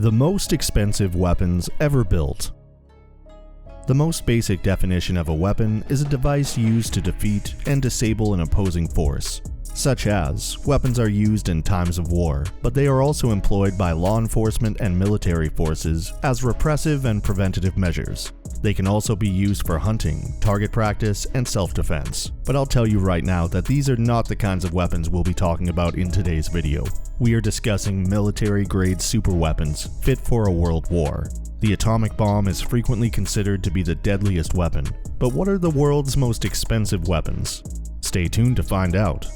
The most expensive weapons ever built. The most basic definition of a weapon is a device used to defeat and disable an opposing force. Such as, weapons are used in times of war, but they are also employed by law enforcement and military forces as repressive and preventative measures. They can also be used for hunting, target practice, and self-defense. But I'll tell you right now that these are not the kinds of weapons we'll be talking about in today's video. We are discussing military-grade superweapons fit for a world war. The atomic bomb is frequently considered to be the deadliest weapon, but what are the world's most expensive weapons? Stay tuned to find out.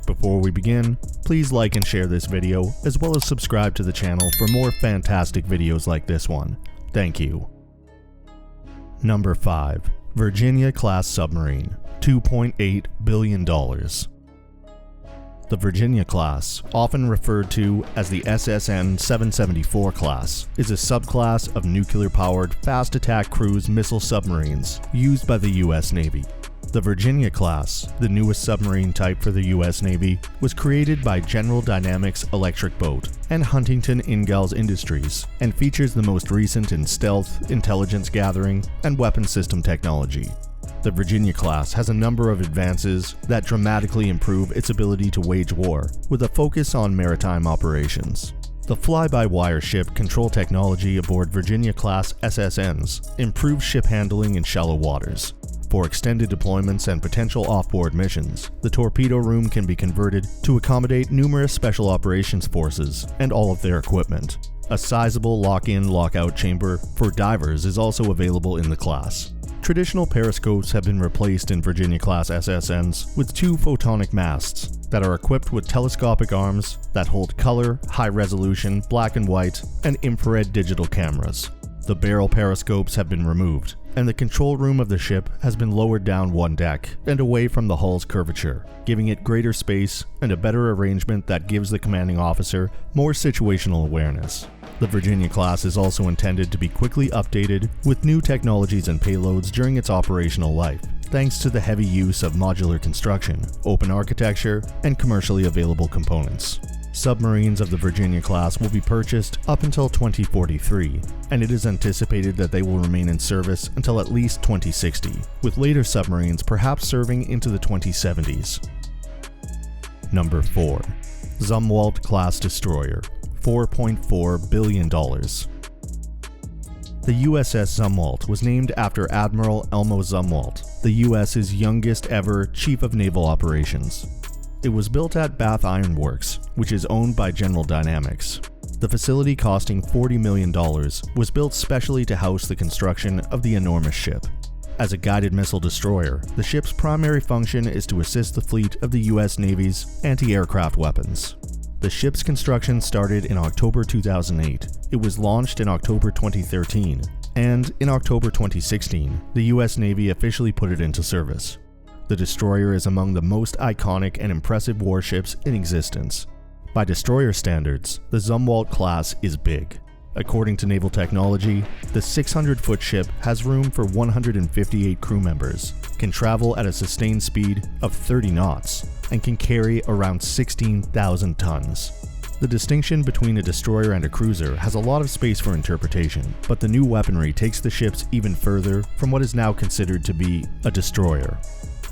Before we begin, please like and share this video, as well as subscribe to the channel for more fantastic videos like this one. Thank you. Number 5. Virginia-class submarine, $2.8 billion. The Virginia-class, often referred to as the SSN 774 class, is a subclass of nuclear-powered fast-attack cruise missile submarines used by the U.S. Navy. The Virginia-class, the newest submarine type for the U.S. Navy, was created by General Dynamics Electric Boat and Huntington Ingalls Industries, and features the most recent in stealth, intelligence gathering, and weapon system technology. The Virginia-class has a number of advances that dramatically improve its ability to wage war, with a focus on maritime operations. The fly-by-wire ship control technology aboard Virginia-class SSNs improves ship handling in shallow waters. For extended deployments and potential off-board missions, the torpedo room can be converted to accommodate numerous special operations forces and all of their equipment. A sizable lock-in, lock-out chamber for divers is also available in the class. Traditional periscopes have been replaced in Virginia-class SSNs with 2 photonic masts that are equipped with telescopic arms that hold color, high-resolution, black and white, and infrared digital cameras. The barrel periscopes have been removed, and the control room of the ship has been lowered down one deck and away from the hull's curvature, giving it greater space and a better arrangement that gives the commanding officer more situational awareness. The Virginia-class is also intended to be quickly updated with new technologies and payloads during its operational life, thanks to the heavy use of modular construction, open architecture, and commercially available components. Submarines of the Virginia-class will be purchased up until 2043, and it is anticipated that they will remain in service until at least 2060, with later submarines perhaps serving into the 2070s. Number 4. Zumwalt-class destroyer, $4.4 billion. The USS Zumwalt was named after Admiral Elmo Zumwalt, the U.S.'s youngest ever Chief of Naval Operations. It was built at Bath Iron Works, which is owned by General Dynamics. The facility, costing $40 million, was built specially to house the construction of the enormous ship. As a guided missile destroyer, the ship's primary function is to assist the fleet of the U.S. Navy's anti-aircraft weapons. The ship's construction started in October 2008. It was launched in October 2013, and in October 2016, the U.S. Navy officially put it into service. The destroyer is among the most iconic and impressive warships in existence. By destroyer standards, the Zumwalt-class is big. According to Naval Technology, the 600-foot ship has room for 158 crew members, can travel at a sustained speed of 30 knots, and can carry around 16,000 tons. The distinction between a destroyer and a cruiser has a lot of space for interpretation, but the new weaponry takes the ships even further from what is now considered to be a destroyer.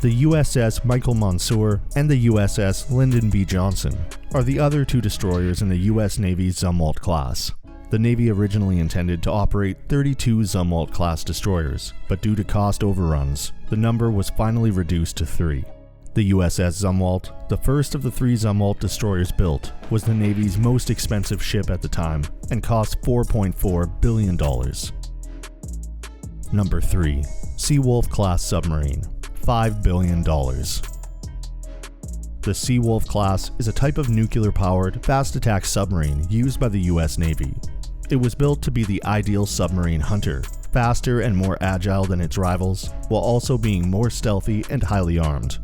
The USS Michael Monsoor and the USS Lyndon B. Johnson are the other 2 destroyers in the U.S. Navy's Zumwalt-class. The Navy originally intended to operate 32 Zumwalt-class destroyers, but due to cost overruns, the number was finally reduced to 3. The USS Zumwalt, the first of the 3 Zumwalt destroyers built, was the Navy's most expensive ship at the time and cost $4.4 billion. Number 3. Seawolf-class submarine, $5 billion. The Seawolf-class is a type of nuclear-powered, fast-attack submarine used by the U.S. Navy. It was built to be the ideal submarine hunter, faster and more agile than its rivals, while also being more stealthy and highly armed.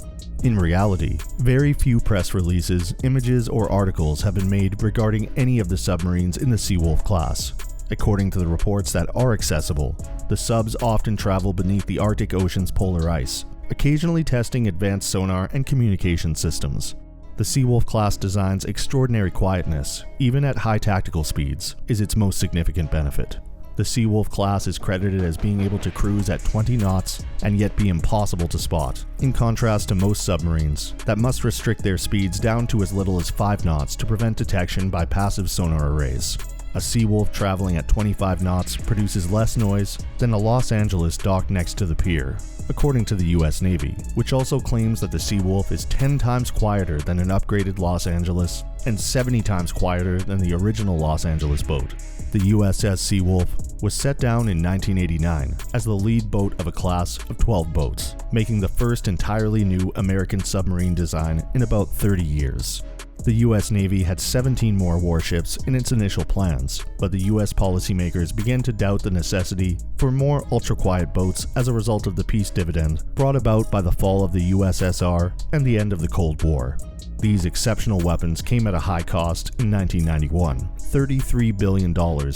In reality, very few press releases, images, or articles have been made regarding any of the submarines in the Seawolf-class. According to the reports that are accessible, the subs often travel beneath the Arctic Ocean's polar ice, occasionally testing advanced sonar and communication systems. The Seawolf-class design's extraordinary quietness, even at high tactical speeds, is its most significant benefit. The Seawolf-class is credited as being able to cruise at 20 knots and yet be impossible to spot, in contrast to most submarines that must restrict their speeds down to as little as 5 knots to prevent detection by passive sonar arrays. A Seawolf traveling at 25 knots produces less noise than a Los Angeles docked next to the pier, according to the US Navy, which also claims that the Seawolf is 10 times quieter than an upgraded Los Angeles and 70 times quieter than the original Los Angeles boat. The USS Seawolf was set down in 1989 as the lead boat of a class of 12 boats, making the first entirely new American submarine design in about 30 years. The US Navy had 17 more warships in its initial plans, but the US policymakers began to doubt the necessity for more ultra-quiet boats as a result of the peace dividend brought about by the fall of the USSR and the end of the Cold War. These exceptional weapons came at a high cost in 1991, $33 billion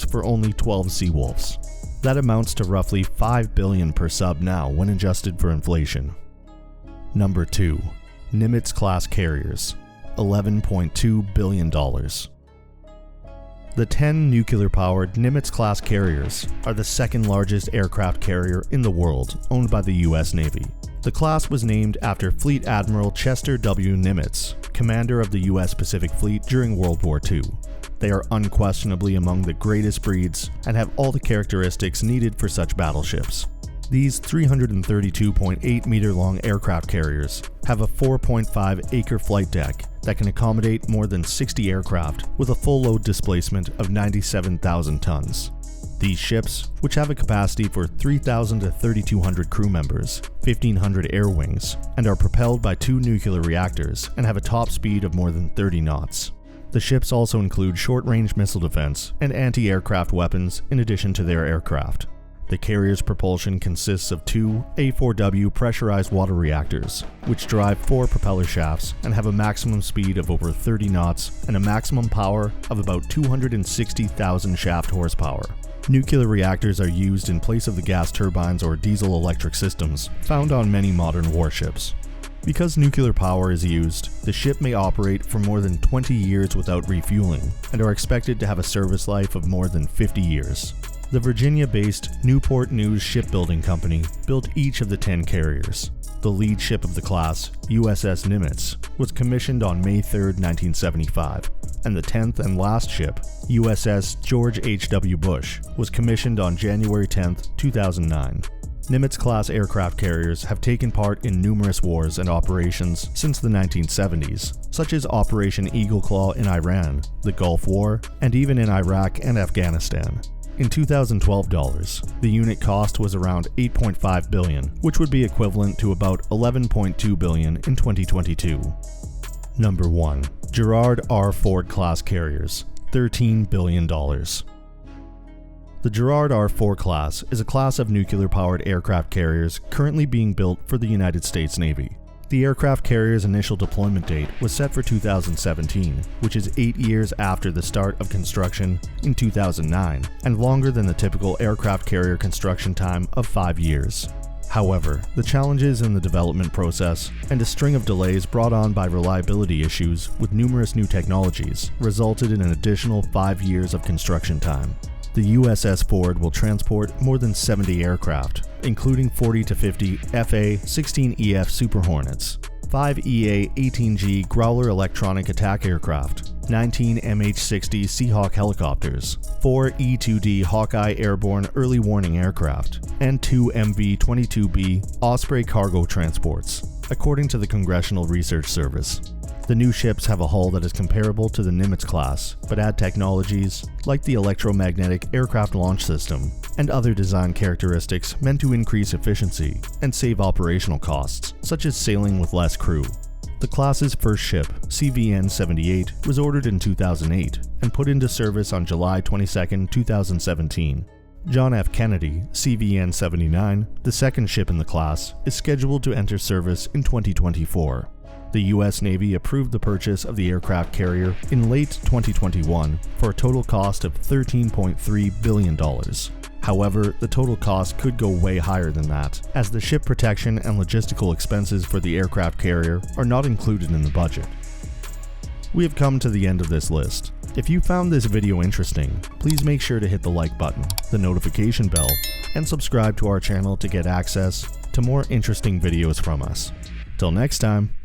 for only 12 Seawolves. That amounts to roughly $5 billion per sub now when adjusted for inflation. Number 2. Nimitz-class carriers. $11.2 billion. The 10 nuclear-powered Nimitz-class carriers are the second largest aircraft carrier in the world, owned by the US Navy. The class was named after Fleet Admiral Chester W. Nimitz, commander of the US Pacific Fleet during World War II. They are unquestionably among the greatest breeds and have all the characteristics needed for such battleships. These 332.8 meter long aircraft carriers have a 4.5 acre flight deck that can accommodate more than 60 aircraft with a full load displacement of 97,000 tons. These ships, which have a capacity for 3,000 to 3,200 crew members, 1,500 air wings, and are propelled by 2 nuclear reactors and have a top speed of more than 30 knots. The ships also include short-range missile defense and anti-aircraft weapons in addition to their aircraft. The carrier's propulsion consists of 2 A4W pressurized water reactors, which drive 4 propeller shafts and have a maximum speed of over 30 knots and a maximum power of about 260,000 shaft horsepower. Nuclear reactors are used in place of the gas turbines or diesel electric systems found on many modern warships. Because nuclear power is used, the ship may operate for more than 20 years without refueling and are expected to have a service life of more than 50 years. The Virginia-based Newport News Shipbuilding Company built each of the 10 carriers. The lead ship of the class, USS Nimitz, was commissioned on May 3, 1975, and the 10th and last ship, USS George H.W. Bush, was commissioned on January 10, 2009. Nimitz-class aircraft carriers have taken part in numerous wars and operations since the 1970s, such as Operation Eagle Claw in Iran, the Gulf War, and even in Iraq and Afghanistan. In 2012 dollars, the unit cost was around $8.5 billion, which would be equivalent to about $11.2 billion in 2022. Number 1. Gerald R. Ford class carriers, $13 billion. The Gerald R. Ford class is a class of nuclear-powered aircraft carriers currently being built for the United States Navy. The aircraft carrier's initial deployment date was set for 2017, which is 8 years after the start of construction in 2009, and longer than the typical aircraft carrier construction time of 5 years. However, the challenges in the development process and a string of delays brought on by reliability issues with numerous new technologies resulted in an additional 5 years of construction time. The USS Ford will transport more than 70 aircraft, including 40 to 50 FA-16EF Super Hornets, 5 EA-18G Growler electronic attack aircraft, 19 MH-60 Seahawk helicopters, 4 E-2D Hawkeye airborne early warning aircraft, and 2 MV-22B Osprey cargo transports, according to the Congressional Research Service. The new ships have a hull that is comparable to the Nimitz class, but add technologies like the electromagnetic aircraft launch system and other design characteristics meant to increase efficiency and save operational costs, such as sailing with less crew. The class's first ship, CVN-78, was ordered in 2008 and put into service on July 22, 2017. John F. Kennedy, CVN-79, the second ship in the class, is scheduled to enter service in 2024. The US Navy approved the purchase of the aircraft carrier in late 2021 for a total cost of $13.3 billion. However, the total cost could go way higher than that, as the ship protection and logistical expenses for the aircraft carrier are not included in the budget. We have come to the end of this list. If you found this video interesting, please make sure to hit the like button, the notification bell, and subscribe to our channel to get access to more interesting videos from us. Till next time.